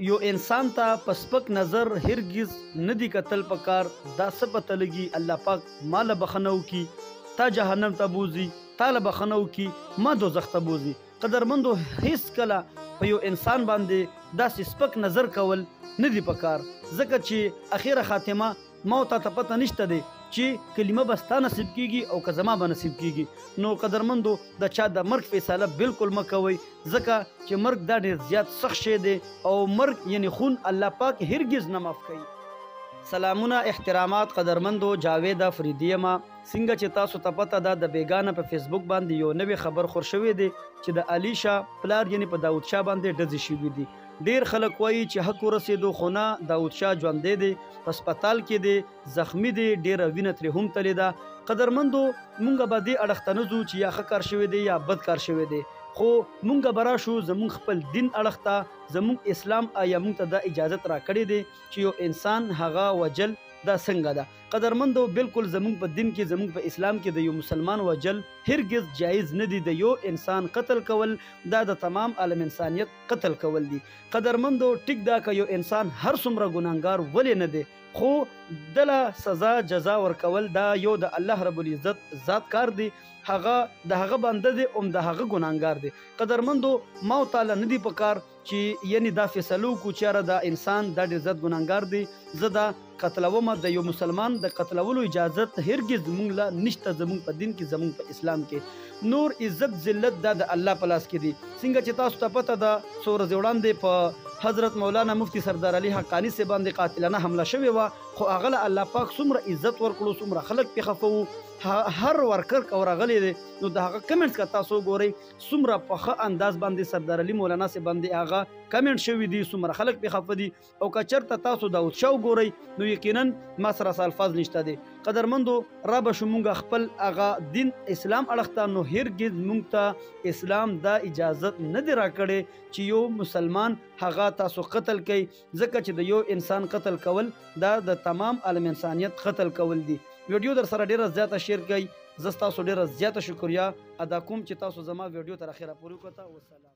یو انسان ته په سپک نظر هرگز نه دی کتل پکار. دا څه پته لګي الله پاک ماله بخنه وکي تا جهنم ته بوزي، تاله بخنه وکي ما دوزخ ته بوزي. قدرمندو هیڅ کله په یو انسان باندې داسې سپک نظر کول نه دی پکار، ځکه چې اخیره خاتمه موت ته پته نشته دی چې کلمه به ستا نصیب کیږي او که زما به نصیب کیږي. نو قدرمندو د چا د مرګ فیصله بالکل مه کوئ، ځکه چې مرګ دا ډېر زیات سخت شی دی او مرګ یعنی خون الله پاک هرگز نه معاف کوي. سلامونه احترامات قدرمندو، جاوید افریدی یم. څنګه چې تاسو ته پته ده د بیګانه په فیسبوک باندې یو نوی خبر خور شوی دی چې د علي شاه پلار یعنی په داود شاه باندې ډزې شوي دي. ډیر خلک وایي چې حق ورسېدو خو نه، داود شاه ژوندی دی، په هسپتال کې دی، زخمی دی، ډیره وینه ترې هم تلې ده. قدرمندو مونږ به دې اړخ ته نه ځو چې یا ښه کار شوی دی یا بد کار شوی دی، خو مونږ به راشو زمونږ خپل دین اړخ ته، زمونږ اسلام آیا مونږ ته دا اجازت راکړې دی چې یو انسان هغه وجل دا څنګه ده. قدرمندو بالکل زمونږ په دین کې، زمونږ په اسلام کې د یو مسلمان وجل هرگز جایز نه دی. د یو انسان قتل کول دا د تمام عالم انسانیت قتل کول دی. قدرمندو ټیک دا که یو انسان هر څومره ګناهګار ولې نه دی، خو دله سزا جزا ورکول دا یو د الله رب العزت ذات کار دی، هغه د هغه بنده دی او د هغه ګناهګار دی. قدرمندو ما تعالی نه دی پکار چې یعنی دا فیصلو کو چېرې دا انسان دا ډېر زیات ګناهګار دی زه دا قتلومه. د یو مسلمان د قتلولو اجازت هرگز زمونږ له نشته، زمونږ په دین کې، زمونږ په اسلام کې. نور عزت ذلت دا د الله په لاس کې دی. څنګه چې تاسو ته پته ده څو ورځې وړاندې په حضرت مولانا مفتی سردار علي حقانی سے باندې قاتلانه حمله شوې وه، خو هغه له الله پاک څومره عزت ورکړو، څومره خلک پې خفه وو، هر ورکر او راغلی دی. نو د هغه کمنټس که تاسو ګورئ څومره په ښه انداز باندې سردار علي مولانا سے باندې هغه کمنټ شوي دي، څومره خلک پې خفه دي. او که چېرته تاسو داود شاه وګورئ نو یقینا ما سره الفاظ نشته دی. قدرمندو را به شو مونږ خپل هغه دین اسلام اړخ ته، نو هرګز مونږ ته اسلام دا اجازت نه دی راکړی چې یو مسلمان هغه تاسو قتل کوي، ځکه چې د یو انسان قتل کول دا د تمام عالم انسانیت قتل کول دی. ویډیو در سره ډیره زیاته شیر کړئ، زه ستاسو ډیره زیاته شکریا ادا کوم چې تاسو زما ویډیو تر اخره پورې وکړه. والسلام.